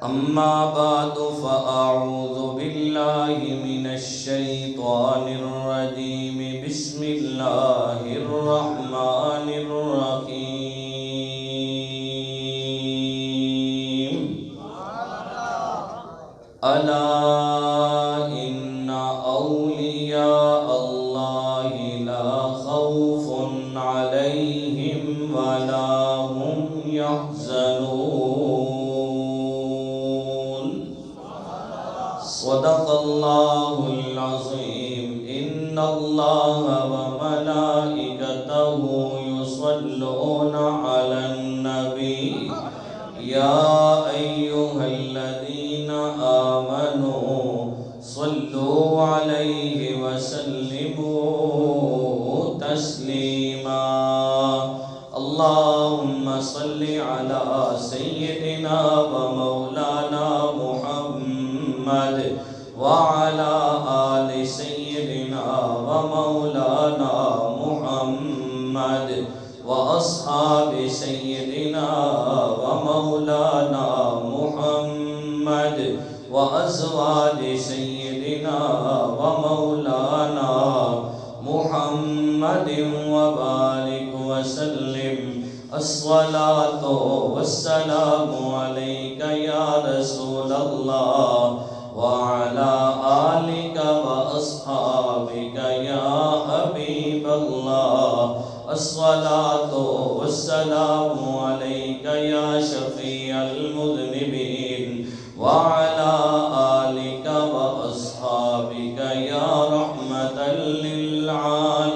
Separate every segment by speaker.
Speaker 1: أما بعد فأعوذ بالله من الشيطان الرجيم بسم الله الرحمن الرحيم ألا إن أولياء الله لا خوف عليهم ولا هم يحزنون صدق الله العظيم إن الله وملائكته يصلون على النبي يا أيها الذين آمنوا صلوا عليه وسلموا تسليما اللهم صل على سيدنا ومولانا محمد وعلى آل سيدنا ومولانا محمد وأصحاب سيدنا ومولانا محمد وأزواج سيدنا ومولانا محمد وبارك وسلم الصلاة والسلام عليك يا رسول الله وعلى آلك وأصحابك يا حبيب الله الصلاة والسلام عليك يا شفيع المذنبين وعلى آلك وأصحابك يا رحمة للعالمين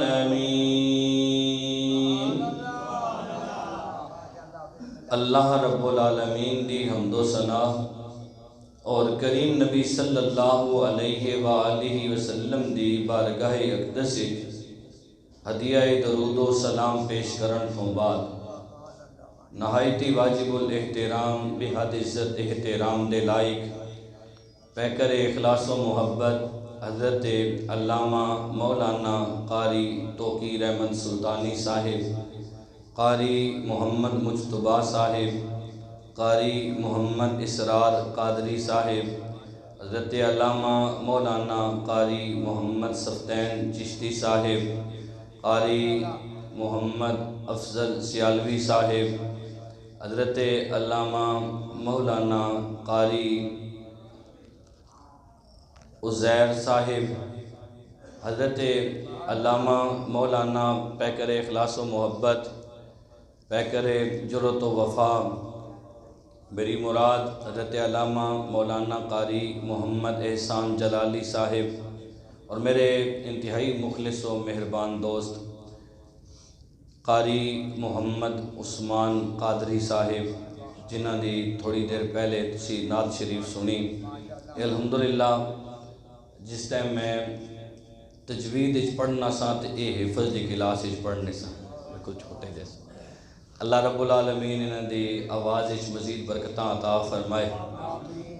Speaker 1: اللہ رب العالمین دی حمد و ثنا اور کریم نبی صلی اللہ علیہ وآلہ وسلم دی بارگاہ اقدس ہدیہ درود و سلام پیش کرن تو بعد نہایتی واجب الاحترام بحد عزت احترام دے لائق پیکر اخلاص و محبت حضرت علامہ مولانا قاری توقیر احمد سلطانی صاحب قاری محمد مجتبیٰ صاحب قاری محمد اسرار قادری صاحب حضرت علامہ مولانا قاری محمد صفدین چشتی صاحب قاری محمد افضل سیالوی صاحب حضرت علامہ مولانا قاری عزیر صاحب حضرت علامہ مولانا پیکر اخلاص و محبت پیکر جرت و وفا بری مراد حضرت علامہ مولانا قاری محمد احسان جلالی صاحب اور میرے انتہائی مخلص و مہربان دوست قاری محمد عثمان قادری صاحب جنہ دی تھوڑی دیر پہلے تسی نعت شریف سنی الحمدللہ جس ٹائم میں تجوید پڑھنا سا تو یہ حفظ دی کلاس پڑھنے سا کچھ چھوٹے جیسے اللہ رب العالمین انہاں دی آواز مزید برکتاں عطا فرمائے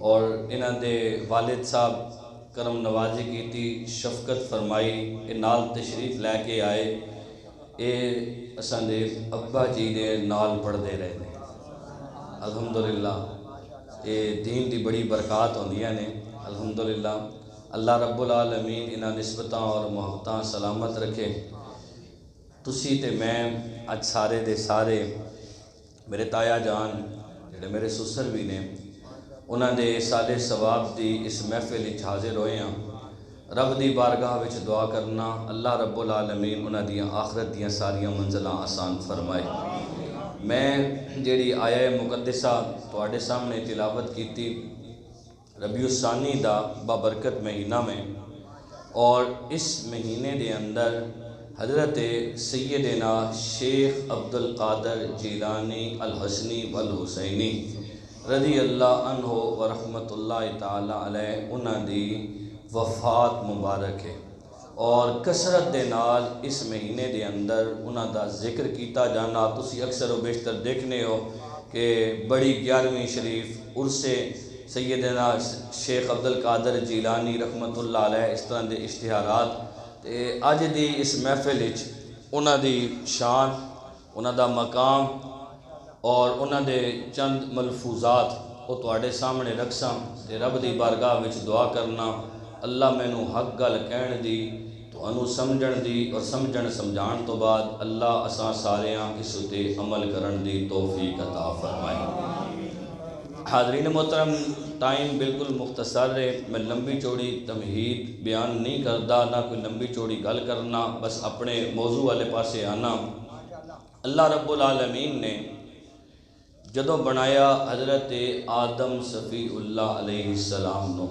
Speaker 1: اور انہاں دے والد صاحب کرم نوازی کی تھی شفقت فرمائی نال تشریف لے کے آئے اے اساں دے ابا جی دے نال پڑھ دے رہے ہیں الحمدللہ اے دین دی بڑی برکات ہوندیاں نے الحمدللہ اللہ رب العالمین انہاں نسبتاں اور محبتاں سلامت رکھے تسی تے میں اج سارے دے سارے میرے تایا جان جڑے میرے سسر بھی نے انہاں دے سال ثواب دی اس محفل وچ حاضر ہوئے ہیں رب دی بارگاہ وچ دعا کرنا اللہ رب العالمین انہاں دیاں آخرت دیاں ساریاں منزلاں آسان فرمائے میں جیڑی آیہ مقدسہ تواڈے سامنے تلاوت کیتی ربیع الثانی دا بابرکت مہینہ میں اور اس مہینے دے اندر حضرت سیدنا شیخ عبد القادر جیلانی الحسنی والحسینی رضی اللہ عنہ ورحمت اللہ تعالی علیہ انہاں دی وفات مبارک ہے اور کثرت دے نال اس مہینے دے اندر انہاں دا ذکر کیتا جانا تسی اکثر و بیشتر دیکھنے ہو کہ بڑی 11ویں شریف عرس سیدنا شیخ عبد القادر جیلانی رحمت اللہ علیہ اس طرح دے اشتہارات اج دی اس محفل وچ انہاں دی شان انہاں دا مقام اور انہاں دے چند ملفوظات وہ تواڈے سامنے رکھساں تے رب دی بارگاہ وچ دعا کرنا اللہ مینوں حق گل کہن دی تانوں سمجھن دی اور سمجھن سمجھان تو بعد اللہ اساں ساریاں اس تے عمل کرن دی توفیق عطا فرمائے۔ حاضرین محترم، ٹائم بالکل مختصر ہے، میں لمبی چوڑی تمہید بیان نہیں کردا، نہ کوئی لمبی چوڑی گل کرنا، بس اپنے موضوع والے پاسے آنا۔ اللہ رب العالمین نے جدوں بنایا حضرت آدم صفی اللہ علیہ السلام نو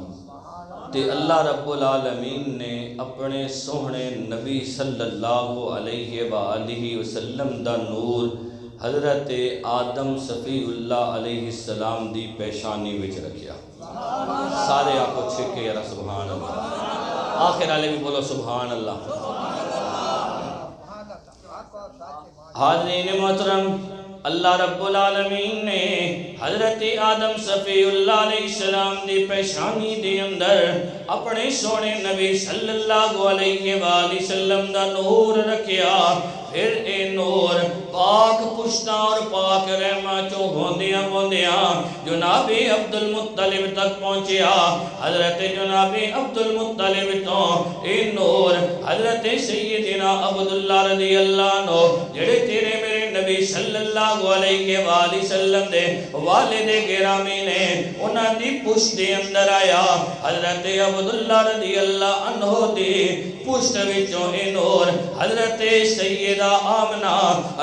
Speaker 1: تے اللہ رب العالمین نے اپنے سوہنے نبی صلی اللہ علیہ وآلہ وسلم دا نور حضرت آدم صفی اللہ علیہ السلام دی پیشانی وچ رکھیا۔ سارے آپ کو چھکے یارا سبحان اللہ، آخر والے بھی بولو سبحان اللہ۔ حاضرین محترم، اللہ رب العالمین نے حضرت آدم صفی اللہ علیہ السلام دی پیشانی دے اندر اپنے سونے نبی صلی اللہ علیہ وآلہ وسلم دا نور رکھیا۔ پھر اے نور پاک پشتہ اور پاک رحمہ چو ہوندیاں جناب عبد المطلب تک پہنچیا۔ حضرت جناب عبد المطلب تو اے نور حضرت سیدنا عبداللہ رضی اللہ عنہ جڑے تیرے میرے نبی صلی اللہ علیہ وآلہ وسلم دے والد گرامی نے انہاں دی پشت دے اندر آیا۔ حضرت عبداللہ رضی اللہ عنہ دی پشت وچوں اے نور حضرت سیدہ آمنہ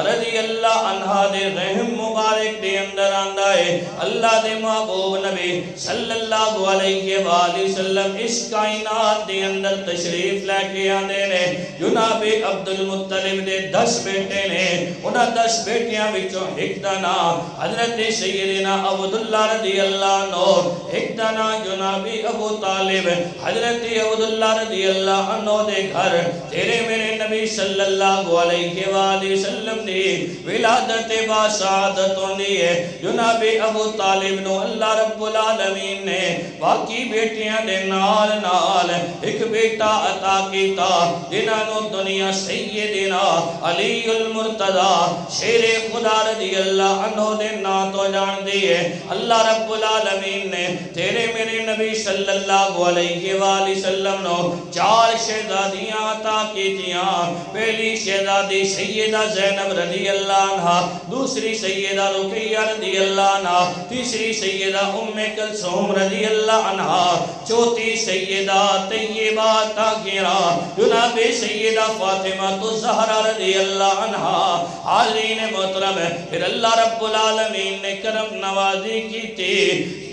Speaker 1: رضی اللہ عنہ دے رحم مبارک دے اندر آندا ہے۔ اللہ دے محبوب نبی صلی اللہ علیہ وآلہ وسلم اس کائنات دے اندر تشریف لے کے آندے نے۔ جناب عبد المطلب دے 10 بیٹے نے، انہاں 10 بیٹیاں وچوں ایک دا نام حضرت سیدنا عبداللہ رضی اللہ عنہ، ایک دا نام جناب ابو طالب۔ حضرت عبداللہ رضی اللہ عنہ دے گھر تیرے میرے نبی صلی اللہ علیہ وآلہ وسلم دی ولادت با سعادت ہوندی ہے۔ جناب ابو طالب نو اللہ رب العالمین نے باقی بیٹیاں دے نال نال ایک بیٹا عطا کیتا جنہاں نو دنیا سیدنا علی المرتضی شیر خدا رضی اللہ عنہ دے نا تو جان دی ہے۔ اللہ رب العالمین نے تیرے میرے نبی صلی اللہ علیہ وآلہ وسلم نو 4 شہزادیاں عطا کیتیاں۔ پہلی شہزادی سیدہ زینب رضی اللہ عنہ، دوسری سیدہ رقیہ رضی اللہ عنہ، تیسری سیدہ ام کلثوم رضی اللہ عنہ، چوتھی سیدہ طیبہ طاہرہ جناب سیدہ فاطمہ الزہرا رضی اللہ عنہ۔ حاضرین محترم، پھر اللہ رب العالمین نے کرم نوازی کی تھی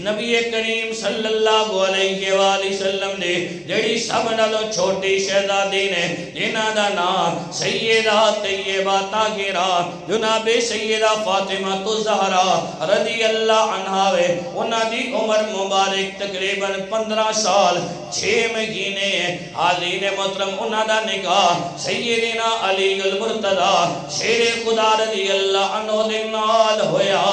Speaker 1: نبی کریم صلی اللہ علیہ وآلہ وسلم نے جڑی سب نالوں چھوٹی شہزادی نے جنہاں دا نام سیدہ طیبہ طاہرہ جناب سیدہ فاطمہ الزہرا رضی اللہ عنہ وے، انہاں دی عمر مبارک تقریباً 15 سال 6 مہینے۔ حاضرین محترم، انہاں دا نکاح سیدنا علی المرتضی شیر خدا رضی اللہ عنہ دے نال ہویا۔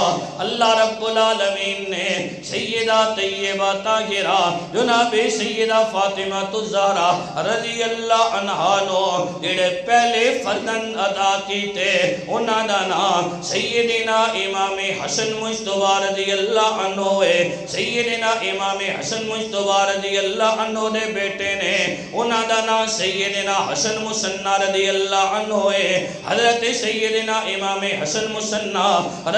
Speaker 1: اللہ رب العالمین نے سیدہ طیبہ طاہرہ جناب سیدہ فاطمہ الزہرا رضی اللہ عنہ نو جڑے پہلے فرزند عطا کیتے انہاں دا نام سیدنا امام حسن مجتبی رضی اللہ عنہ ہے۔ سیدنا امام حسن مجتبی رضی اللہ عنہ دے بیٹے نے، انہاں دا نام سیدنا حسن مصنع رضی اللہ عنہ ہے۔ حضرت سیدنا امام حسن مصنع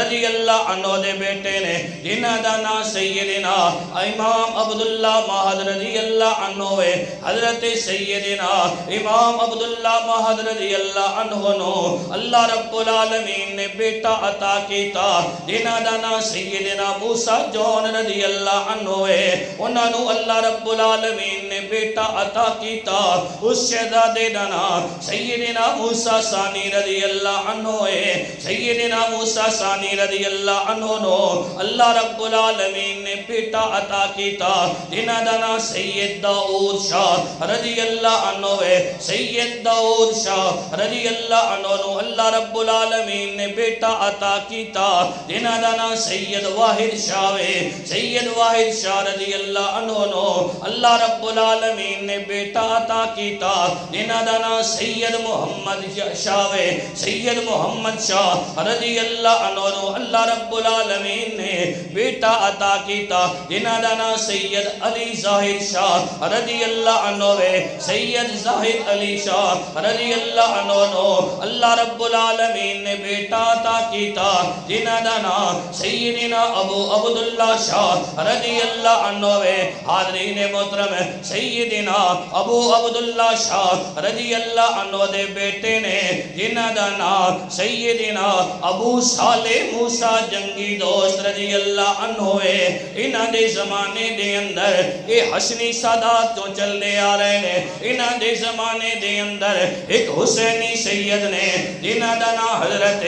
Speaker 1: رضی اللہ عنہ دے بیٹے نے جنہاں دا نام سیدنا امام عبداللہ مہد رضی اللہ عنہ ہے۔ حضرت سیدنا امام عبداللہ مہد رضی اللہ عنہ نو اللہ رب العالمین نے بیٹا عطا کیتا جنہاں دا نام سیدنا موسیٰ جون رضی اللہ عنہ ہے۔ انہاں نو اللہ رب العالمین نے بیٹا عطا کیتا، اس شہزادے دا نام سیدنا موسیٰ ثانی رضی اللہ عنہ ہے۔ سیدنا موسیٰ ثانی رضی اللہ عنہ نو اللہ رب العالمین العالمین نے بیٹا عطا کیتا جنہ دا نام سید داؤد شاہ رضی اللہ عنہ ہے۔ سید داؤد شاہ رضی اللہ عنہ نو اللہ رب العالمین نے بیٹا عطا کیتا جنہ دا نام سید واحد شاہ ہے۔ سید واحد شاہ رضی اللہ عنہ نو اللہ رب العالمین نے بیٹا عطا کیتا جنہ دا نام سید محمد شاہ ہے۔ سید محمد شاہ رضی اللہ عنہ نو اللہ رب العالمین نے بیٹا عطا کیتا جنہ دا نام سید علی ظاہر شاہ رضی اللہ عنہ ہے۔ سید ظاہر علی شاہ رضی اللہ عنہ نو اللہ رب العالمین نے بیٹا عطا کیتا جنہ دا نام سیدنا ابو عبداللہ شاہ رضی اللہ عنہ ہے۔ حاضرین محترم سیدنا ابو عبداللہ شاہ رضی اللہ عنہ دے بیٹے نے جنہ دا نام سیدنا ابو صالح موسیٰ جنگی دوست رضی اللہ عنہ ہے۔ انہاں دے زمانے دے اندر اے حسنی سادات تو چل دے آ رہے نے۔ انہاں دے زمانے دے اندر ایک حسینی سید نے جنہ دا نام حضرت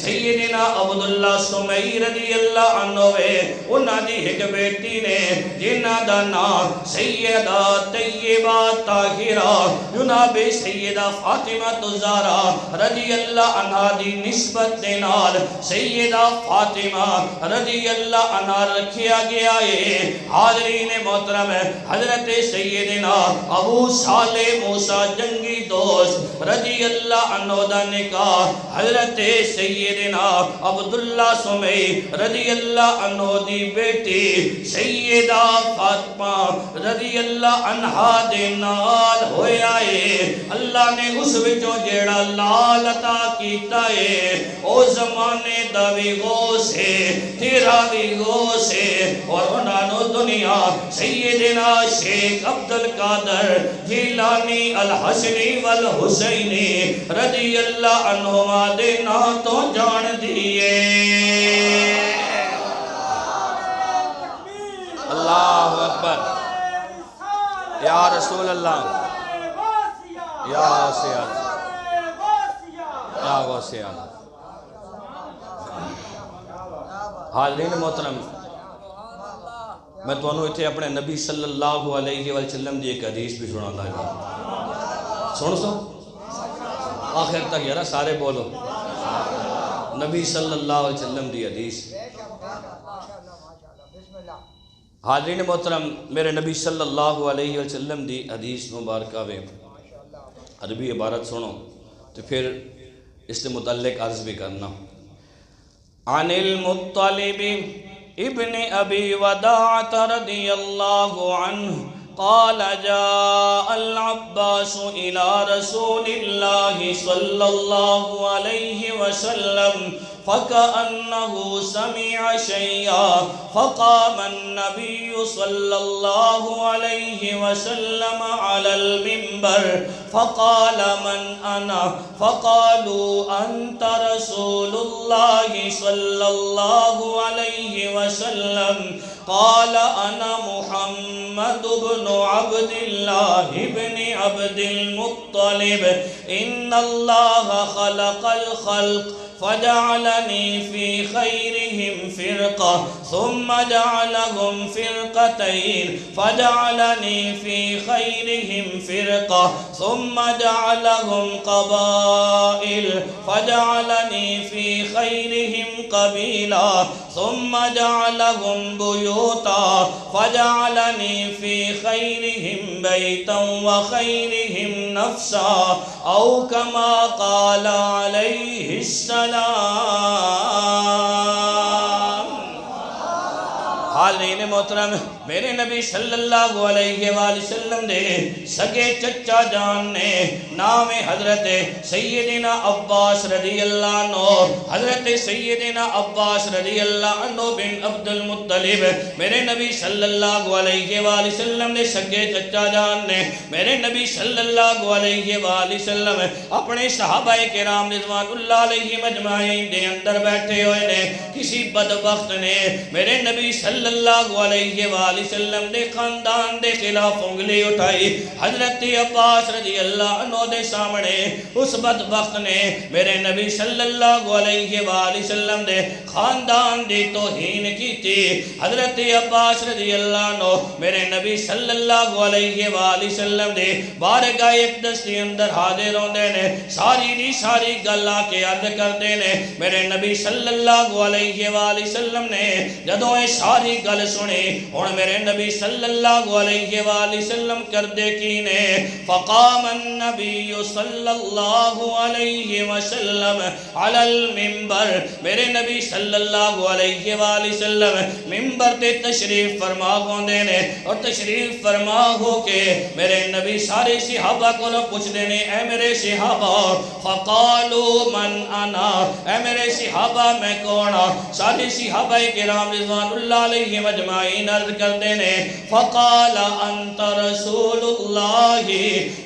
Speaker 1: سیدنا عبداللہ سمیع رضی اللہ عنہ ہے۔ انہاں دی ایک بیٹی نے جنہ دا نام سیدہ طیبہ طاہرہ جناب سیدہ فاطمہ الزہرا رضی اللہ عنہ دی نسبت دے نال سیدہ فاطمہ رضی اللہ عنہ رکھیا گیا ہے۔ حاضرین محترم حضرت سیدنا ابو صالح موسیٰ جنگی دوست رضی اللہ عنہ دا نکاح حضرت سیدنا عبداللہ سمیع رضی اللہ عنہ دی بیٹی سیدہ فاطمہ رضی اللہ عنہ دے نال ہویا ہے۔ اللہ نے اس وچوں جیڑا لال عطا کیتا ہے او زمانے دا بھی غوث ہے تیرا بھی غوث ہے۔ اور انہاں نو دنیا سیدنا شیخ عبدالقادر جیلانی الحسنی والحسینی رضی اللہ عنہما دے نا تو جان دیئے۔ اللہ اکبر یا رسول اللہ یا سیاد یا غوثیان۔ حاضرین محترم میں تو انہوں اتھے اپنے نبی صلی اللہ علیہ وسلم دی ایک حدیث بھی سنا لگا سن سو آخر تک یارا سارے بولو نبی صلی اللہ علیہ وسلم دی حدیث۔ حاضرین محترم میرے نبی صلی اللہ علیہ وسلم دی حدیث مبارکہ میں عربی عبارت سنو تو پھر اس سے متعلق عرض بھی کرنا۔ عن المطلب ابن ابی وداعت رضی اللہ عنہ قال جاء العباس الى رسول اللہ صلی اللہ علیہ وسلم فكأنه سمع شيئا فقام النبي صلى الله عليه وسلم على المنبر فقال من أنا فقالوا أنت رسول الله صلى الله عليه وسلم قال أنا محمد بن عبد الله بن عبد المطلب إن الله خلق الخلق فجعلني في خيرهم فرقة ثم جعلهم فرقتين فجعلني في خيرهم فرقة ثم جعلهم قبائل فجعلني في خيرهم قبيلة ثم جعلهم بيوتا فجعلني في خيرهم بيتا وخيرهم نفسا أو كما قال عليه السلام۔ حاضرین محترم میرے نبی صلی اللہ علیہ وآلہ وسلم دے سگے چچا جان نے نام حضرت سیدنا عباس رضی اللہ عنہ حضرت سیدنا عباس رضی اللہ عنہ بن عبد المطلب میرے نبی صلی اللہ علیہ وآلہ وسلم دے سگے چچا جان نے میرے نبی صلی اللہ علیہ وآلہ وسلم اپنے صحابہ کرام رضوان اللہ علیہ مجمعین دے اندر بیٹھے ہوئے نے کسی بدبخت نے میرے نبی صلی اللہ علیہ وآلہ وسلم دے خاندان دے خلاف انگلی اٹھائی حضرت عباس رضی اللہ عنہ دے سامنے اس بدبخت نے میرے نبی صلی اللہ علیہ وآلہ وسلم دے خاندان دی توہین کی تھی۔ حضرت عباس رضی اللہ عنہ میرے نبی صلی اللہ علیہ وآلہ وسلم دے بارگاہ اقدس کے اندر حاضر ہوندے نے، ساری دی ساری گلاں کے عرض کردے نے۔ میرے نبی صلی اللہ علیہ وآلہ وسلم نے جدوں یہ ساری گل سنی، ہن میرے نبی صلی اللہ علیہ وآلہ وسلم کردے کی نے، فقام النبی صلی اللہ علیہ وسلم علی المنبر، میرے نبی صلی اللہ علیہ وآلہ وسلم منبر تے تشریف فرما ہوندے نے، اور تشریف فرما ہو کے میرے نبی سارے صحابہ کو پوچھ دینے، اے میرے صحابہ، فقالوا من انا، اے میرے صحابہ میں کونا؟ سارے صحابہ کرام رضوان اللہ علیہ مجمعین عرض کر دینے، فقال انت رسول اللہ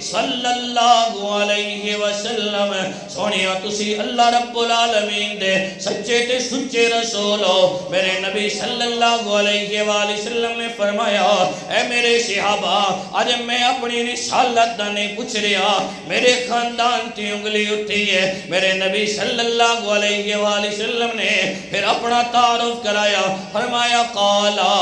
Speaker 1: صلی اللہ علیہ وسلم، سونیا تسی اللہ رب العالمین دے سچے تے سچے رسول ہو۔ میرے نبی صلی اللہ علیہ وآلہ وسلم نے فرمایا، اے میرے صحابہ، آج میں اپنی رسالت دا نہیں پوچھ رہا، میرے خاندان تی انگلی اٹھی ہے۔ میرے نبی صلی اللہ علیہ وآلہ وسلم نے پھر اپنا تعارف کرایا، فرمایا قالا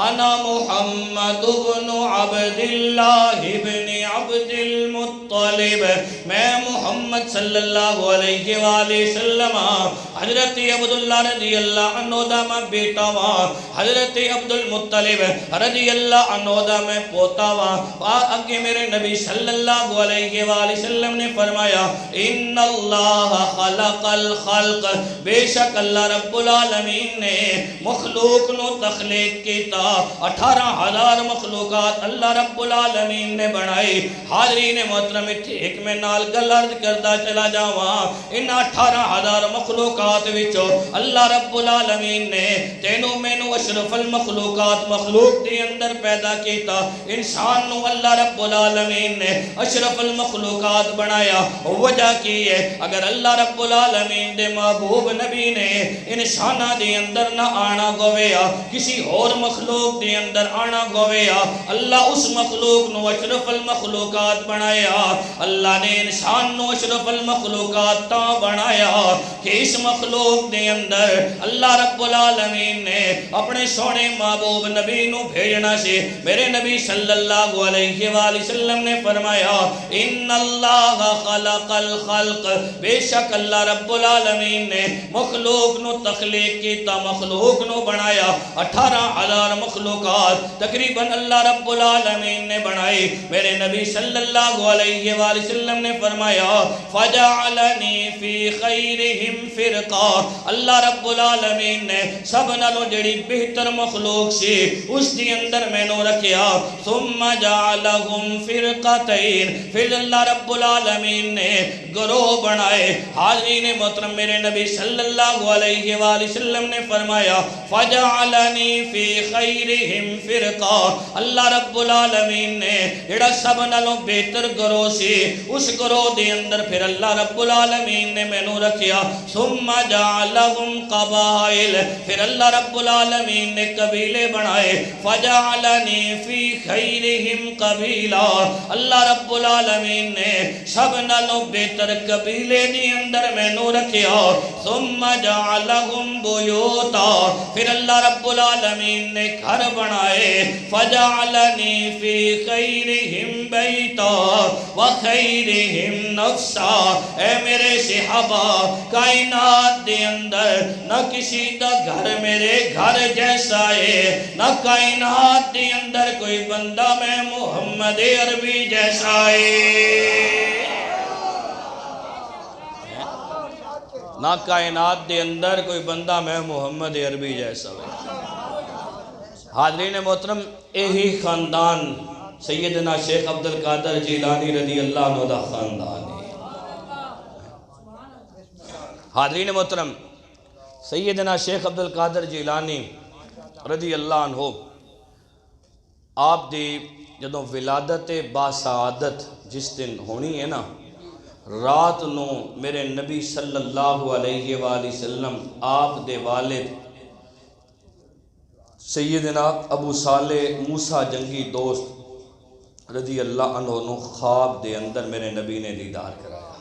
Speaker 1: انا محمد بن عبداللہ بن عبد المطلب، میں محمد صلی اللہ علیہ وآلہ وسلم حضرت عبداللہ رضی اللہ عنہ دا میں بیٹا ہوا، حضرت عبد المطلب رضی اللہ عنہ دا میں پوتا ہوا۔ آگے میرے نبی صلی اللہ علیہ وآلہ وسلم نے فرمایا، ان اللہ خلق الخلق، بے شک اللہ رب العالمین نے مخلوق نو تخلیق کیتا، 18,000 مخلوقات اللہ رب العالمین نے بنائی۔ حاضرین محترم ایک میں نال گل عرض کرتا چلا جاواں، ان 18,000 مخلوقات وچوں اللہ رب العالمین نے تینوں مینوں اشرف المخلوقات مخلوق دے اندر پیدا کیتا۔ انسان نو اللہ رب العالمین نے اشرف المخلوقات بنایا، وجہ کی ہے؟ اگر اللہ رب العالمین دے محبوب نبی نے انسانہ دے اندر نہ آنا گویا، کسی اور مخلوق دے اندر آنا گویا، اللہ اس مخلوق نو اشرف المخلوقات بنایا۔ اللہ نے انسان نو اشرف المخلوقات تا بنایا کہ اس مخلوق دے اندر اللہ رب العالمین نے اپنے سونے محبوب نبی نو بھیجنا سے۔ میرے نبی صلی اللہ علیہ وآلہ وسلم نے فرمایا، ان اللہ خلق الخلق، بے شک اللہ رب العالمین نے مخلوق نو تخلیق کیتا، مخلوق نو بنایا۔ 18,000 مخلوقات تقریباً اللہ رب العالمین نے بنائی۔ میرے نبی صلی اللہ علیہ وآلہ وسلم نے فرمایا، فجعلنی فی خیرہم فرقہ، اللہ رب العالمین نے سب نالوں جڑی بہتر مخلوق سی اس دی اندر میں نو رکھیا۔ ثم جعلہم فرقتین، پھر اللہ رب العالمین نے گروہ بنائے۔ حاضرین محترم میرے نبی صلی اللہ علیہ وآلہ وسلم نے فرمایا، فجعلنی فی خیرہم فرقہ، اللہ رب العالمین نے جڑا سب نالوں بہتر گروہ سی اس گروہ دے اندر پھر اللہ رب العالمین نے میں نو رکھیا۔ ثم جعلہم قبائل، پھر اللہ رب العالمین نے قبیلے بنائے۔ فجعلنی فی خیرہم قبیلہ، اللہ رب العالمین نے سب نالوں بہتر قبیلے دی اندر میں نو رکھیا۔ ثم جعلہم بیوتا، پھر اللہ رب العالمین نے گھر بنائے۔ فجعلنی فی خیرہم بیتا وخیرہم نفسا، اے میرے صحابہ، کائنات دے اندر نہ کسی دا گھر میرے گھر جیسا ہے، نہ کائنات دے اندر کوئی بندہ میں محمد عربی جیسا ہے، نہ کائنات دے اندر کوئی بندہ میں محمد عربی جیسا ہے۔ حاضرین محترم، یہی خاندان سیدنا شیخ عبدالقادر جیلانی رضی اللہ عنہ دا خاندان ہے۔ حاضرین محترم، سیدنا شیخ عبدالقادر جیلانی رضی اللہ عنہ آپ دی جدوں ولادت باسعادت جس دن ہونی ہے نا، رات نو میرے نبی صلی اللہ علیہ وآلہ وسلم آپ دے والد سیدنا ابو صالح موسیٰ جنگی دوست رضی اللہ عنہ نو خواب دے اندر میرے نبی نے دیدار کرایا۔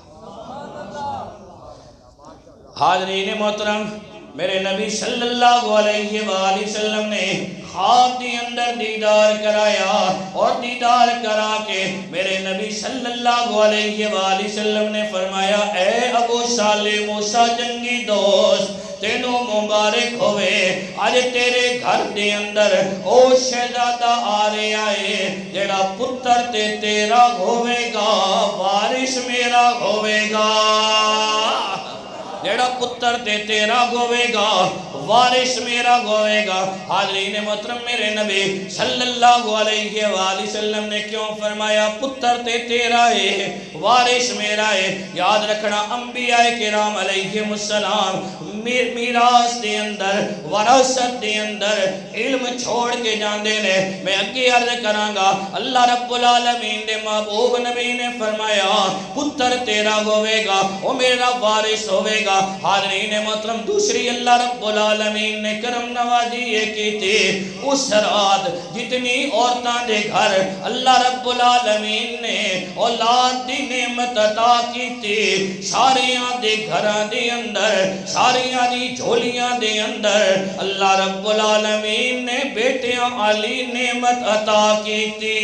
Speaker 1: حاضرین محترم، میرے نبی صلی اللہ علیہ وآلہ وسلم نے خواب دی اندر دیدار کرایا اور دیدار کرا کے میرے نبی صلی اللہ علیہ وآلہ وسلم نے فرمایا اے ابو صالح موسیٰ جنگی دوست تینوں مبارک ہوئے آج تیرے گھر دے اندر او شہزادہ آ رہے آئے جیڑا پتر تے تیرا ہوئے گا وارث میرا ہوئے گا جیڑا پتر تے تیرا ہوئے گا وارث میرا ہوئے گا حاضرین محترم میرے نبی صلی اللہ علیہ وآلہ وسلم نے کیوں فرمایا پتر تے تیرا ہے وارث میرا ہے یاد رکھنا انبیاء کرام علیہ السلام میراث دے اندر وراثت دے اندر علم چھوڑ کے جاندے نے میں اگے عرض کراں اللہ رب العالمین دے محبوب نبی نے فرمایا پتر تیرا ہوئے گا وہ میرا وارث ہوئے گا حاضرین محترم دوسری اللہ رب العالمین نے کرم نوازی یہ کی تھی اس رات جتنی عورتاں دے گھر اللہ رب العالمین نے اولاد دی نعمت عطا کی تھی ساریاں دے گھراں دے اندر ساریاں دی جھولیاں دے اندر اللہ رب العالمین نے بیٹیاں علی نعمت عطا کی تھی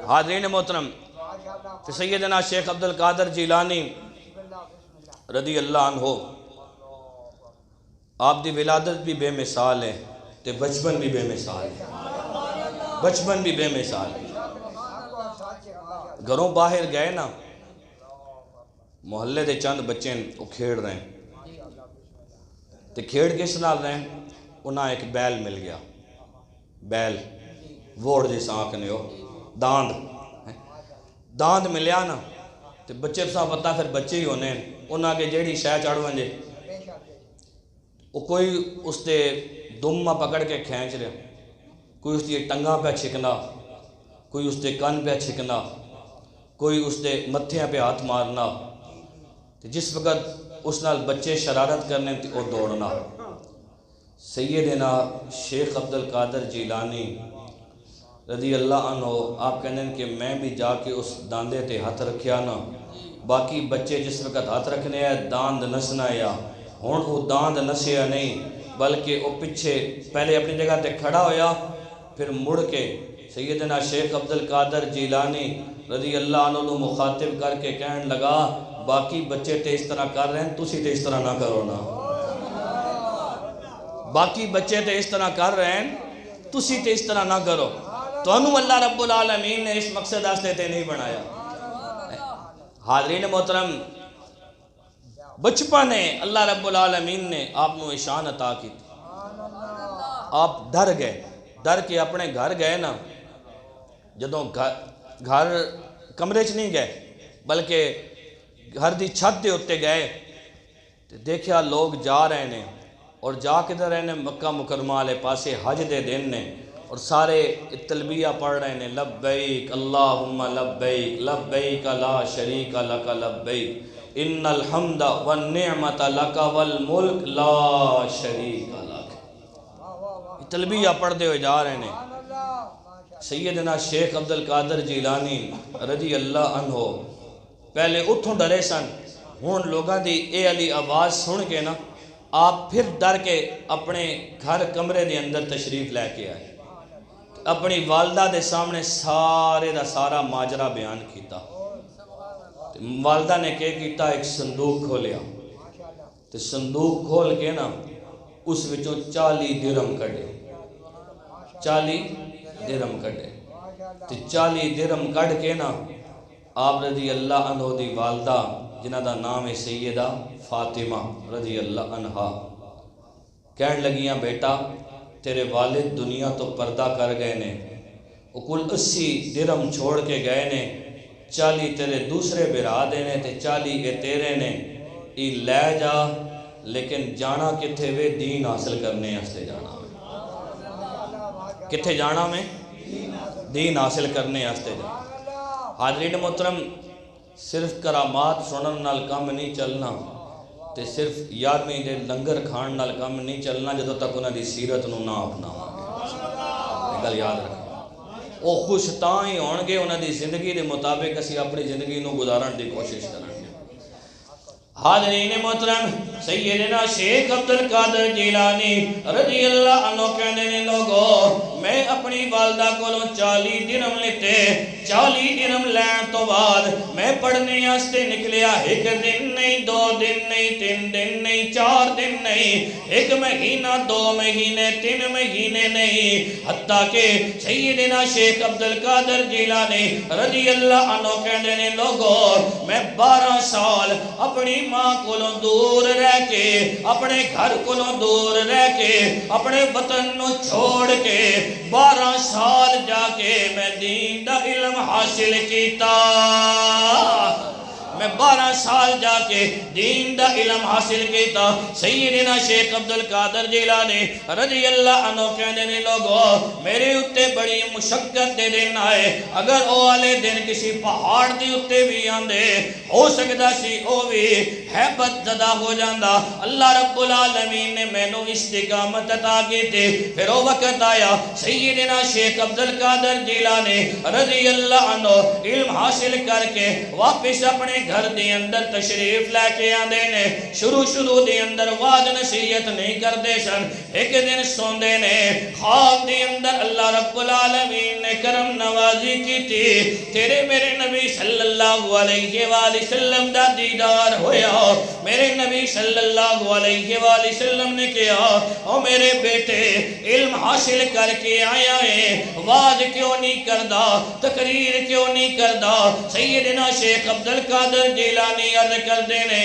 Speaker 1: حاضرین محترم سیدنا شیخ عبدالقادر جیلانی رضی اللہ عنہ آپ دی ولادت بھی بے مثال ہے تے بچپن بھی بے مثال ہے بچپن بھی بے مثال ہے گھروں باہر گئے نا محلے دے چند بچے وہ کھیڑ رہے ہیں تے کھیڑ کس نال رہے ہیں انہاں ایک بیل مل گیا بیل ووڑ جیسا آنکھنے ہو داند ملیا نا تے بچے سا پتا پھر بچے ہی ہونے انہاں کے جیڑی شے چڑھ ونجے وہ کوئی اس تے دمہ پکڑ کے کھینچ رہے کوئی اس تے ٹنگاں پہ چھکنا کوئی اس تے کن پہ چھکنا کوئی اس تے متھیاں پہ ہاتھ مارنا جس وقت اس نال بچے شرارت کرنے تے وہ دوڑنا سیدنا شیخ عبدالقادر جیلانی رضی اللہ عنہ آپ کہنے کہ میں بھی جا کے اس داندے تے ہاتھ رکھیا نا باقی بچے جس وقت ہاتھ رکھنے ہیں داند نسنا یا ہون وہ داند نسیا نہیں بلکہ وہ پیچھے پہلے اپنی جگہ تے کھڑا ہویا پھر مڑ کے سیدنا شیخ عبدالقادر جیلانی رضی اللہ عنہ مخاطب کر کے کہنے لگا باقی بچے تے اس طرح کر رہے ہیں تسی تے اس طرح نہ کرو نا باقی بچے تے اس طرح کر رہے ہیں تسی تے اس طرح نہ کرو تو انہوں اللہ رب العالمین نے اس مقصد آستے تے نہیں بنایا حاضرین محترم بچپن ہے اللہ رب العالمین نے آپ نو شان عطا کی آپ ڈر گئے ڈر کے اپنے گھر گئے نا جدوں گھر کمرے چ نہیں گئے بلکہ گھر دی چھت دے اتے گئے دیکھیا لوگ جا رہے ہیں اور جا کدھر رہے ہیں مکہ مکرمہ والے پاسے حج دے دن نے اور سارے تلبیہ پڑھ رہے ہیں لبیک اللہم لبیک لبیک لا شریک لک لبیک ان الحمد والنعمت لک والملک لا شریک لک تلبیہ پڑھ دے ہوئے جا رہے ہیں سیدنا شیخ عبدالقادر جیلانی رضی اللہ عنہ پہلے اتھوں ڈرے سن ہون لوگاں دی اے علی آواز سن کے نا آپ پھر ڈر کے اپنے گھر کمرے دے اندر تشریف لے کے آئے اپنی والدہ دے سامنے سارے دا سارا ماجرہ بیان کیتا والدہ نے کیتا ایک صندوق کھولیا تو صندوق کھول کے نا اس وچوں 40 درہم کڑے 40 درہم کڑے تو 40 درہم کڑ کے نا آپ رضی اللہ عنہ دی والدہ جنہ دا نام ہے سیدہ فاطمہ رضی اللہ عنہ کہن لگیاں بیٹا تیرے والد دنیا تو پردہ کر گئے نے وہ کل 80 درہم چھوڑ کے گئے نے 40 تیرے دوسرے برا دینے تے 40 کے تیرے نے ای لے جا لیکن جانا کتھے وے دین حاصل کرنے ہستے جانا میں کتھے جانا میں دین حاصل کرنے ہستے جانا حاضرین محترم صرف کرامات سنن نال کام نہیں چلنا تے صرف یادویں دے لنگر کھان نال کام نہیں چلنا جدو تک انہاں دی سیرت نو نہ اپناواں گل یاد رکھیں وہ خوش تاں ہی ہون گے انہاں دی زندگی دے مطابق اسی اپنی زندگی نو گزارن دی کوشش کریں حاضرین محترم سیدنا شیخ عبدالقادر جیلانی رضی اللہ عنہ کہنے نے لوگوں میں اپنی والدہ کو 40 درہم لیتے 40 درہم لین تو بعد میں پڑھنے آستے نکلیا 1 دن نہیں 2 دن نہیں 3 دن نہیں 4 دن نہیں 1 مہینہ 2 مہینے 3 مہینے نہیں حتیٰ کہ سیدنا شیخ عبدالقادر جیلانی رضی اللہ عنہ کہنے نے لوگوں میں 12 سال اپنی ماں کو دور رہ کے اپنے گھر کو دور رہ کے اپنے وطن نو چھوڑ کے 12 سال جا کے میں دین دا علم حاصل کیتا میں 12 سال جا کے دین دا علم حاصل کیتا سیدنا شیخ عبدالقادر جیلانی رضی اللہ عنہ کہنے نے لوگوں میرے اتے بڑی مشقت دے دن آئے اگر او والے دن کسی پہاڑ دی اتے بھی آندے ہو سکتا سی او بھی حیبت زدہ ہو جاندہ اللہ رب العالمین نے میں نو استقامت عطا کی تھی پھر وہ وقت آیا سیدنا شیخ عبدالقادر جیلانی رضی اللہ عنہ علم حاصل کر کے واپس اپنے گھر دے اندر تشریف لے کے آندے نے شروع دے اندر واج نصیحت نہیں کر دے سن ایک دن سوندے نے خواب دے اندر اللہ رب العالمین نے کرم نوازی کی تھی تیرے میرے نبی صلی اللہ علیہ وآلہ وسلم دا دیدار ہویا میرے نبی صلی اللہ علیہ وآلہ وسلم نے کیا او میرے بیٹے علم حاصل کر کے آیا ہے واج کیوں نہیں کردہ تقریر کیوں نہیں کردہ سیدنا شیخ عبدالقادر جیلانی عرض کر دینے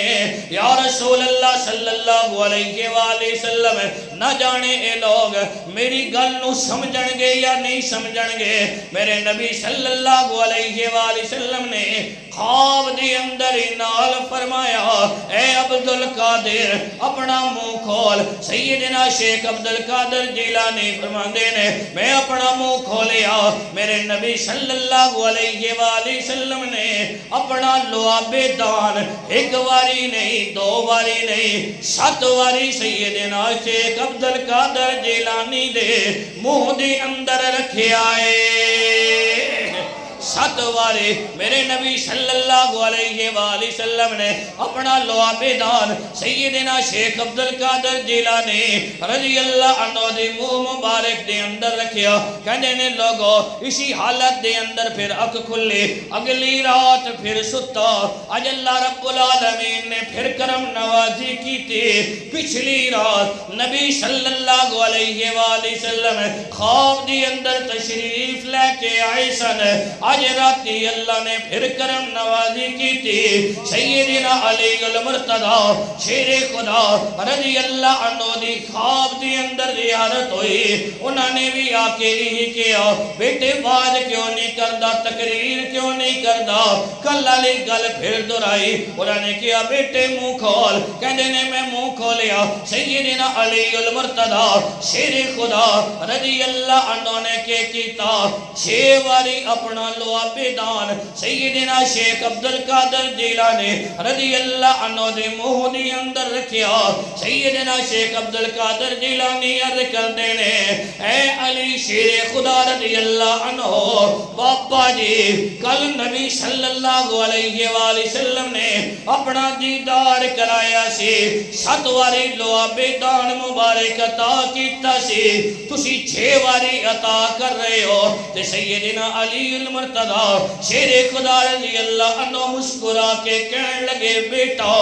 Speaker 1: یا رسول اللہ صلی اللہ علیہ وآلہ وسلم نہ جانے اے لوگ میری گل نو سمجھن گے یا نہیں سمجھن گے میرے نبی صلی اللہ علیہ وآلہ وسلم نے خواب دی اندر نال فرمایا اے عبدالقادر اپنا منہ کھول سیدنا شیخ عبدالقادر جیلانی فرماندے نے میں اپنا منہ کھولیا میرے نبی صلی اللہ علیہ وآلہ وسلم نے اپنا لعاب دان 1 واری نہیں 2 واری نہیں 7 واری سیدنا شیخ عبدالقادر جیلانی دے منہ دے اندر رکھے آئے 7 واری میرے نبی صلی اللہ علیہ وآلہ وسلم نے اپنا لعاب دان سیدنا شیخ عبدالقادر جیلانی رضی اللہ عنہ دی منہ مبارک دے اندر رکھیا کہنے نے لوگوں اسی حالت دے اندر پھر اکھ کھلی اگلی رات پھر ستا آج اللہ رب العالمین نے پھر کرم نوازی کی تھی پچھلی رات نبی صلی اللہ علیہ وآلہ وسلم خواب دی اندر تشریف لے کے آئے سن آج راتی اللہ نے پھر کرم نوازی کی تھی سیدنا علی المرتضی شیر خدا رضی اللہ عنہ دی خواب دی اندر زیارت ہوئی انہوں نے بھی آکے ہی کیا بیٹے باز کیوں نہیں کردہ تقریر کیوں نہیں کردہ کل علی گل پھر درائی انہوں نے کیا بیٹے منہ کھول کہنے نے میں منہ کھولیا سیدنا علی المرتضی شیر خدا رضی اللہ عنہ نے کیتا 6 واری اپنا لعاب دان سیدنا شیخ عبدالقادر جیلانی رضی اللہ عنہ دے منہ دی اندر رکھیا سیدنا شیخ عبدالقادر جیلانی عرض کر دینے اے علی شیر خدا رضی اللہ عنہ باپا جی کل نبی صلی اللہ علیہ وآلہ وسلم نے اپنا دیدار کرایا سی 7 واری لعاب دان مبارک عطا کیتا سی تسی 6 واری عطا کر رہے ہو تے سیدنا علی المرتضی شیر خدا رضی اللہ عنہ مسکرا کے کہنے لگے بیٹا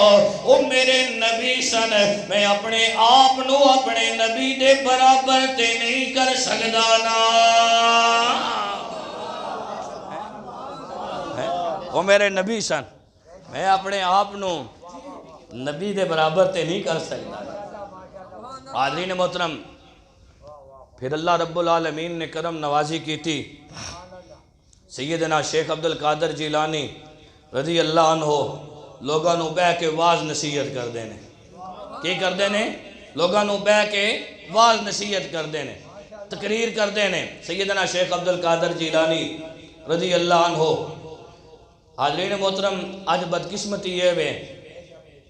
Speaker 1: او میرے نبی سن میں اپنے آپ نو اپنے نبی دے برابر تے نہیں کر سکدا نا او میرے نبی سن میں اپنے آپ نو نبی دے برابر تے نہیں کر سکدا حاضرین محترم پھر اللہ رب العالمین نے کرم نوازی کی تھی سیدنا شیخ عبدالقادر جیلانی رضی اللہ عنہ لوگاں نو بہ کے واز نصیحت کر دینے کی کر دینے لوگاں نو بہ کے واز نصیحت کر دینے تقریر کر دینے سیدنا شیخ عبدالقادر جیلانی رضی اللہ عنہ حاضرین محترم آج بدقسمتی یہ وے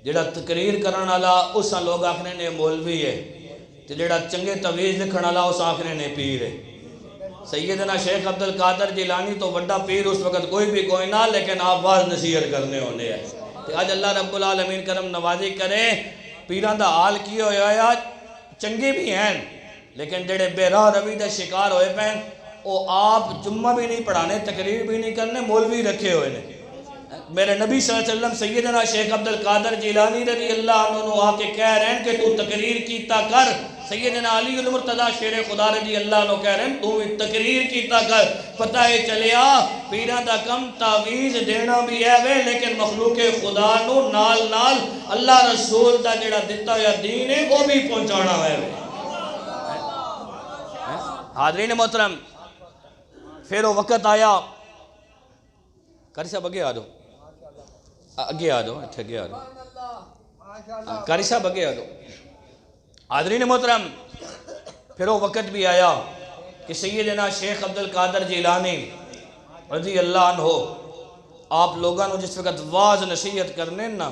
Speaker 1: جڑا تقریر کرن والا اس لوگ آکھنے نے مولوی ہے تے جڑا چنگے تویز لکھن والا اس آکھنے نے پیر ہے سیدنا شیخ عبدالقادر جیلانی تو بڑا پیر اس وقت کوئی بھی کوئی نہ لیکن آپ واز نصیحت کرنے ہونے ہیں تے اج اللہ رب العالمین کرم نوازی کرے پیران دا حال کی ہویا یا چنگے بھی ہیں لیکن جڑے بے راہ روی دا شکار ہوئے پین او آپ جمعہ بھی نہیں پڑھانے تقریر بھی نہیں کرنے مولوی رکھے ہوئے نے میرے نبی صلی اللہ علیہ وسلم سیدنا شیخ عبدالقادر جیلانی رضی اللہ عنہ آ کے کہہ رہے ہیں کہ تو تقریر کیتا کر سیدنا علی المرتضی شیر خدا رضی اللہ عنہ کہہ رہے ہیں تو تقریر کیتا کر پتہ ہے چلیا پیران دا کم تعویز دینا بھی ہے وے لیکن مخلوق خدا نو نال نال اللہ رسول دا جڑا دیتا یا دین ہے وہ بھی پہنچانا ہے وے حاضرین محترم پھر وہ وقت آیا قاری صاحب اگے آ دو اگے آ دو اگے آ دو قاری صاحب اگے آ دو حاضرین محترم پھر وہ وقت بھی آیا کہ سیدنا شیخ عبدالقادر جیلانی رضی اللہ عنہ آپ لوگاں نو جس وقت واز نصیحت کرنے نا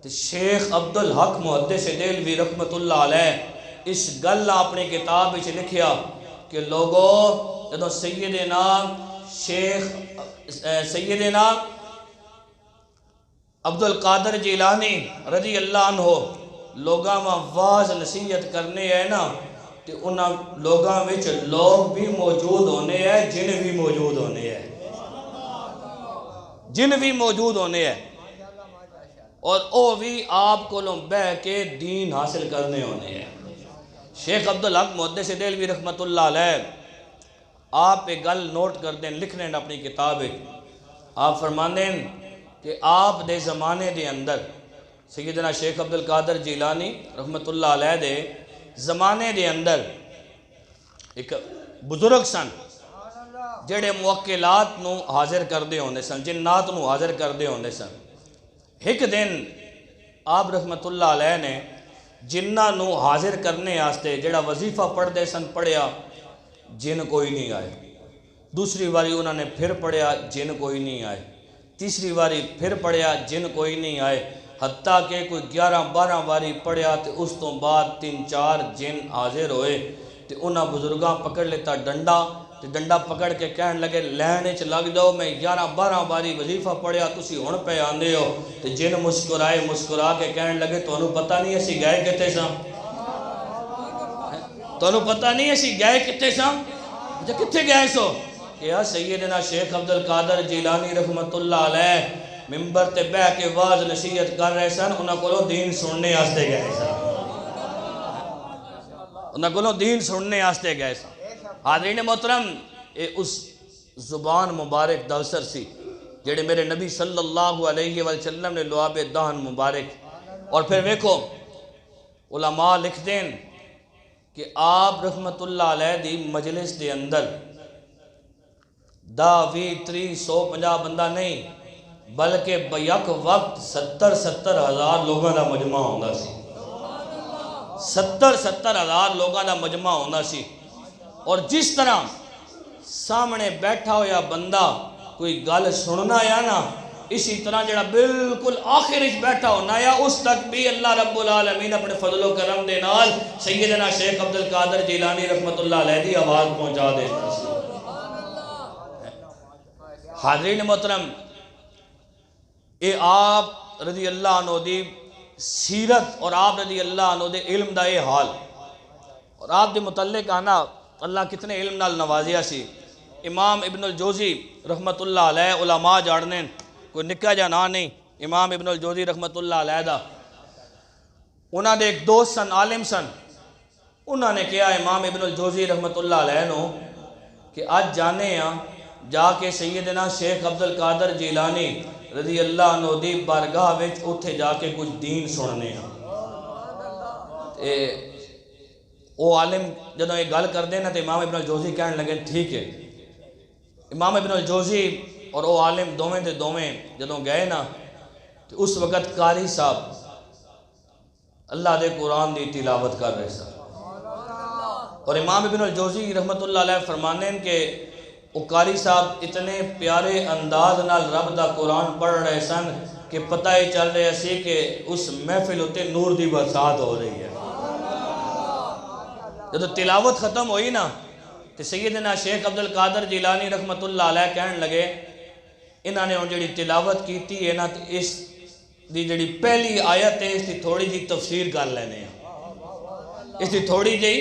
Speaker 1: تو شیخ عبدالحق محدث دہلوی رحمت اللہ علیہ اس گل اپنی کتاب وچ لکھیا کہ لوگوں جدو سیدنا عبدالقادر جیلانی رضی اللہ عنہ لوگاں میں واز نصیحت کرنے ہے نا تو انہاں لوگاں وچ لوگ بھی موجود ہونے ہیں جن بھی موجود ہونے ہیں جن بھی موجود ہونے ہیں اور او بھی آپ کو بہ کے دین حاصل کرنے ہونے ہیں شیخ عبدالحق محدث دہلوی رحمت اللہ علیہ آپ ایک گل نوٹ کر دیں لکھنے اپنی کتاب آپ فرمانے کہ آپ دے زمانے دے اندر سیدنا شیخ عبدالقادر جیلانی رحمت اللہ علیہ دے زمانے دے اندر ایک بزرگ سن جڑے موکلات نو حاضر کر دے ہوندے سن جنات نو حاضر کر دے ہوندے سن ایک دن آپ رحمت اللہ علیہ نے جنہ نو حاضر کرنے آستے جڑا وظیفہ پڑھ دے سن پڑھیا جن کوئی نہیں آئے دوسری واری انہوں نے پھر پڑھیا جن کوئی نہیں آئے تیسری واری پھر پڑھیا جن کوئی نہیں آئے حتیٰ کہ کوئی 11-12 واری پڑھیا تو اس تو بعد 3-4 جن حاضر ہوئے تو انہاں بزرگاں پکڑ لیتا ڈنڈا تو ڈنڈا پکڑ کے کہن لگے لینے چ لگ جاؤ میں 11-12 واری وظیفہ پڑھیا تسی ہن پہ آندے ہو تو جن مسکرا کے کہن لگے تو انہوں پتہ نہیں اسی گئے کتے ساں تو انہوں پتہ نہیں اسی گئے کتے ساں جو کتے گئے سو کہ سیدنا شیخ عبدالقادر جیلانی رحمت اللہ علیہ ممبر تے بہ کے واز نصیحت کر رہے سن انہاں کولوں دین سننے آستے گئے سن انہاں کولوں دین سننے آستے گئے سن حاضرین محترم اس زبان مبارک دلسر سی جڑے میرے نبی صلی اللہ علیہ وسلم نے لعاب دہن مبارک اور پھر ویکھو علماء لکھ دیں کہ آپ رحمت اللہ علیہ دی مجلس دے اندر 150 بندہ نہیں بلکہ بیک وقت 70 ہزار لوگوں دا مجمع ہونا سی 70 ہزار لوگوں دا مجمع ہونا سی اور جس طرح سامنے بیٹھا ہویا بندہ کوئی گل سننا یا نا اسی طرح جڑا بالکل آخر اس بیٹھا ہونا یا اس تک بھی اللہ رب العالمین اپنے فضل و کرم دے نال سیدنا شیخ عبدالقادر جیلانی رحمت اللہ علیہ دی آواز پہنچا دیتا سی حاضرین محترم اے آپ رضی اللہ عنہ دی سیرت اور آپ رضی اللہ عنہ دے علم دا اے حال اور آپ دے متعلق آنا اللہ کتنے علم نال نوازیا سی امام ابن الجوزی رحمت اللہ علیہ علماء جاڑنے کوئی نکا جا نا نہیں امام ابن الجوزی رحمت اللہ علیہ دا انہاں دے ایک دوست سن عالم سن انہاں نے کیا امام ابن الجوزی رحمت اللہ علیہ نو کہ آج جانے ہیں جا کے سیدنا شیخ عبدالقادر جیلانی رضی اللہ عنہ دی بارگاہ وچ اتھے جا کے کچھ دین سننے ہیں وہ عالم جدوں یہ گل کر دینا تو امام ابن الجوزی کہنے لگے ٹھیک ہے امام ابن الجوزی اور وہ عالم دوویں دے دوویں جدوں گئے نا تو اس وقت قاری صاحب اللہ دے قرآن دی تلاوت کر رہے سن اور امام ابن الجوزی رحمت اللہ علیہ فرمانے کہ وہ قاری صاحب اتنے پیارے انداز نال رب دا قرآن پڑھ رہے سن کہ پتہ ہی چل رہے سی کہ اس محفل ہوتے نور دی برسات ہو رہی ہے جب تلاوت ختم ہوئی نا تو سیدنا شیخ عبدالقادر جیلانی رحمت اللہ علیہ کہنے لگے انہوں نے جڑی تلاوت کیتی ہے نا تو اس دی جڑی پہلی آیت ہے اس کی تھوڑی جی تفسیر کر لینے ہیں، اس کی تھوڑی جی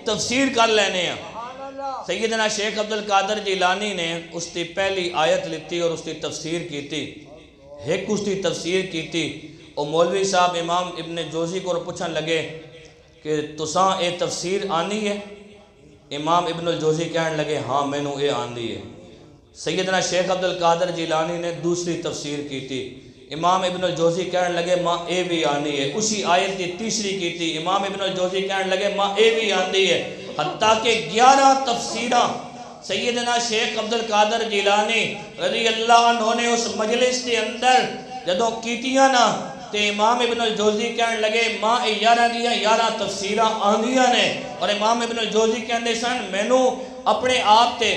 Speaker 1: تفسیر کر لینے ہیں۔ سیدنا شیخ عبدالقادر جیلانی نے اس کی پہلی آیت لیتی اور اس کی تفسیر کی تھی، ایک اس کی تفسیر کی تھی۔ اور مولوی صاحب امام ابن جوزی کو پوچھن لگے کہ تساں اے تفسیر آنی ہے؟ امام ابن الجوزی کہنے لگے ہاں میں نو اے آندی ہے۔ سیدنا شیخ عبدالقادر جیلانی نے دوسری تفسیر کی تھی، امام ابن الجوزی کہنے لگے ماں اے بھی آندی ہے۔ اسی آیت کی تیسری کی تھی، امام ابن الجوزی کہنے لگے ماں اے بھی آندی ہے۔ حتیٰ کہ 11 تفسیرہ سیدنا شیخ عبدالقادر جیلانی رضی اللہ عنہ نے اس مجلس کے اندر جدوں کیتیاں نا تے امام ابن الجوزی کہنے لگے ماں 11 دیا 11 تفسیرہ آندیاں نے۔ اور امام ابن الجوزی کہنے سن مینوں اپنے آپ تے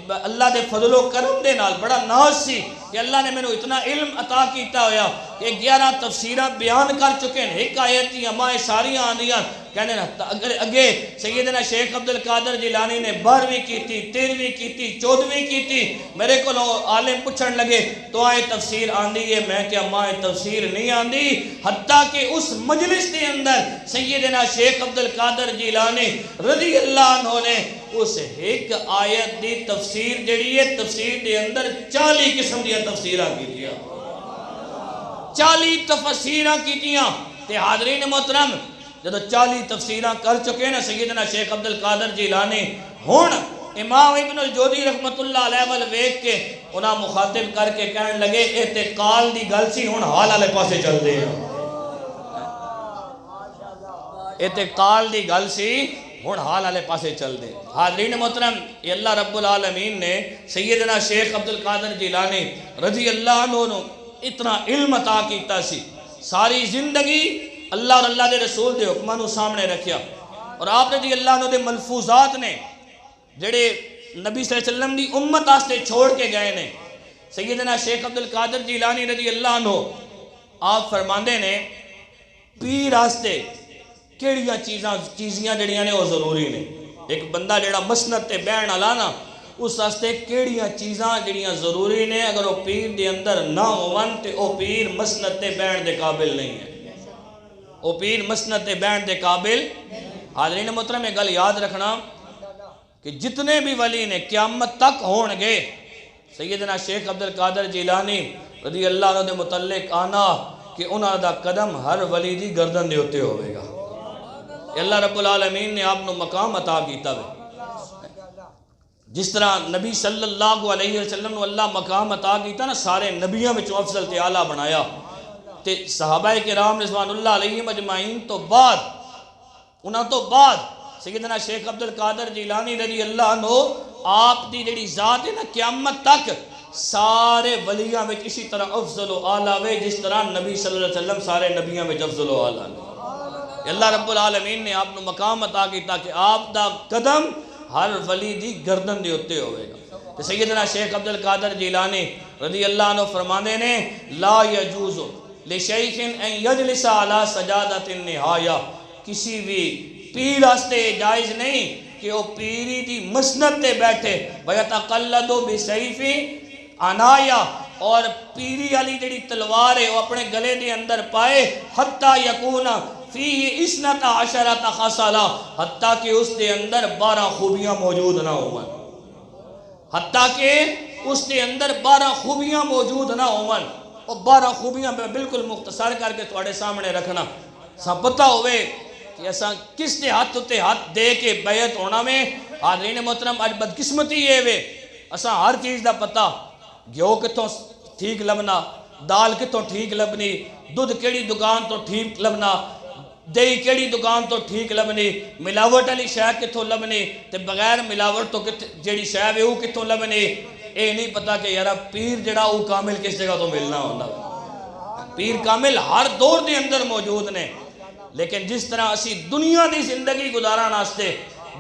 Speaker 1: اللہ دے فضل و کرم دے نال بڑا ناز سی کہ اللہ نے مینوں اتنا علم عطا کیتا ہویا کہ 11 تفسیرہ بیان کر چکے ہیں، ایک آیت دی ماں ساریاں آندیاں کہنے اگر اگے سیدنا شیخ عبدالقادر جیلانی نے 12ویں کی تھی، 13ویں کی تھی، 14ویں کی تھی۔ میرے کو عالم پوچھن لگے تو آئے تفسیر آندی ہے، میں کیا ماں تفسیر نہیں آندی؟ حتیٰ کہ اس مجلس کے اندر سیدنا شیخ عبدالقادر جیلانی رضی اللہ عنہ نے اس ایک آیت دی تفسیر جڑی ہے تفسیر دے اندر 40 قسم دیا تفسیرہ کی دیا، 40 تفسیرہ کی دیا۔ تے حاضرین محترم جدو 40 تفسیرہ کر چکے نا سیدنا شیخ عبدالقادر جیلانی، ہون امام ابن الجوزی رحمت اللہ علیہ والویک کے انہاں مخاطب کر کے کہنے لگے اعتقال دی گل سی ہون حال والے پاسے چل دے ہیں، اعتقال دی گل سی ہون حال والے پاسے چل دے۔ حاضرین محترم یہ اللہ رب العالمین نے سیدنا شیخ عبدالقادر جیلانی رضی اللہ عنہ اتنا علم عطا کیتا سی، ساری زندگی اللہ اور اللہ دے رسول دے حکمانوں سامنے رکھیا، اور آپ رضی اللہ عنہ دے ملفوظات نے جڑے نبی صلی اللہ علیہ وسلم دی امت آستے چھوڑ کے گئے نے۔ سیدنا شیخ عبدالقادر جیلانی رضی اللہ عنہ آپ فرماندے نے پیر آستے کیڑیاں چیزیاں جڑیاں نے وہ ضروری نے، ایک بندہ جڑا مسند تے بہن والا نا اس واسطے کیڑیاں چیزاں جڑیاں ضروری نے، اگر وہ پیر دے اندر نہ ہون تے وہ پیر مسند تے بہن دے قابل نہیں ہے، وہ پیر مسند تے بہن دے قابل۔ حاضرین محترم یہ گل یاد رکھنا کہ جتنے بھی ولی نے قیامت تک ہون گے سیدنا شیخ عبدالقادر جیلانی رضی اللہ عنہ دے متعلق آنا کہ انہاں دا قدم ہر ولی دی گردن دے ہوتے ہوئے گا۔ اللہ رب العالمین نے آپ نو مقام عطا کیتا ہے، جس طرح نبی صلی اللہ علیہ وسلم نو اللہ مقام عطا کیتا نا سارے نبیوں میں افضل تے اعلیٰ بنایا، تے صحابہ کرام رضوان اللہ علیہ مجمعین تو بعد انہاں تو بعد سیدنا شیخ عبدالقادر جیلانی رضی اللہ عنہ آپ دی جڑی ذات ہے نا قیامت تک سارے ولیاں میں اسی طرح افضل و اعلیٰ ہوئے جس طرح نبی صلی اللہ علیہ وسلم سارے نبیوں میں افضل و اعلیٰ ہوئے۔ اللہ رب العالمین نے آپ نو مقام عطا کیتا کہ آپ دا قدم ہر ولی دی گردن دے ہوتے ہوئے گا۔ تو سیدنا شیخ عبدالقادر جیلانی رضی اللہ عنہ فرمانے نے لا یجوز لشیخ ان یجلس علی سجادۃ النہایہ، کسی بھی پیر واسطے جائز نہیں کہ وہ پیری دی مسند تے بیٹھے ویتقلد بسیف عنایہ، اور پیری علی جڑی تلوار ہے وہ اپنے گلے دے اندر پائے حتی یکون فیہ اثنتا عشرۃ خصلہ، حتیٰ کہ اس دے اندر 12 خوبیاں موجود نہ ہوں، حتیٰ کہ اس دے اندر 12 خوبیاں موجود نہ ہوں۔ اور 12 خوبیاں میں بالکل مختصر کر کے تھوڑے سامنے رکھنا سا پتہ ہوئے کہ ایسا کس دے ہاتھ تے ہاتھ دے کے بیعت ہونا میں۔ حاضرین محترم اج بدقسمتی ہے وے اساں ہر چیز دا پتہ، گھیو کتوں ٹھیک لبنا، دال کتوں ٹھیک لبنی، دودھ کیڑی دکان تو ٹھیک لبنا، دہی کیڑی دکان تو ٹھیک لبنی، ملاوٹ علی شے کتوں لبنی تے بغیر ملاوٹ تو جیڑی شے وے وہ کتوں لبنی۔ اے نہیں پتا کہ یارا پیر جڑا وہ کامل کس جگہ تو ملنا ہوتا، پیر کامل ہر دور دے اندر موجود نے، لیکن جس طرح اسی دنیا دی زندگی گزارن واسطے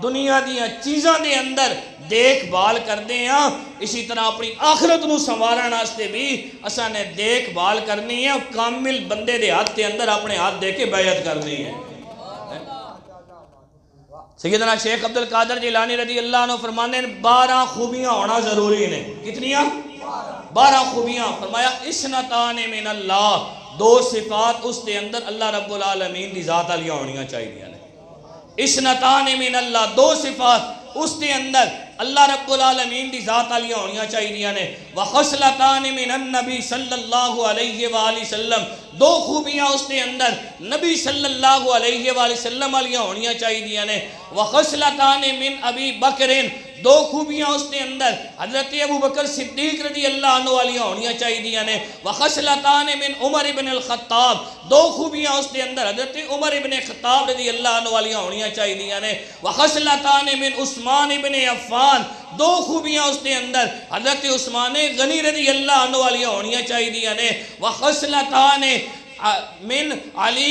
Speaker 1: دنیا دیاں چیزاں دے اندر دیکھ بھال کردے ہیں، اسی طرح اپنی آخرت نو سنوارن واسطے بھی اساں نے دیکھ بھال کرنی ہے، کامل بندے دے ہاتھ دے اندر اپنے ہاتھ دے کے بیعت کرنی ہے۔ سیدنا شیخ عبدالقادر جیلانی رضی اللہ عنہ فرمانے ہیں 12 خوبیاں ہونا ضروری نے، کتنیاں؟ 12 خوبیاں۔ فرمایا اسنتان من اللہ، دو صفات اس دے اندر اللہ رب العالمین دی ذات علیہ ہونیاں چاہیے نے. اسنتان من اللہ، دو صفات اس دے اندر اللہ رب العالمین دی ذات علیہ ہونیاں چاہیے نے. وخصلتان من النبی صلی اللہ علیہ وآلہ وسلم، دو خوبیاں اس دے اندر نبی صلی اللہ علیہ وآلہ وسلم علیہ ہونیاں چاہیے نے. وخصلتان من ابی بکرین، دو خوبیاں اس کے اندر حضرت ابو بکر صدیق رضی اللہ عنہ والی ہونیاں چاہیے نے. وخصلتان من عمر ابن الخطاب، دو خوبیاں اس کے اندر حضرت عمر ابن خطاب رضی اللہ عنہ والی ہونیاں چاہیے نے. وخصلتان من عثمان ابن عفان، دو خوبیاں اس کے اندر حضرت عثمان غنی رضی اللہ عنہ والی ہونیاں چاہیے نے. وخصلتان من علی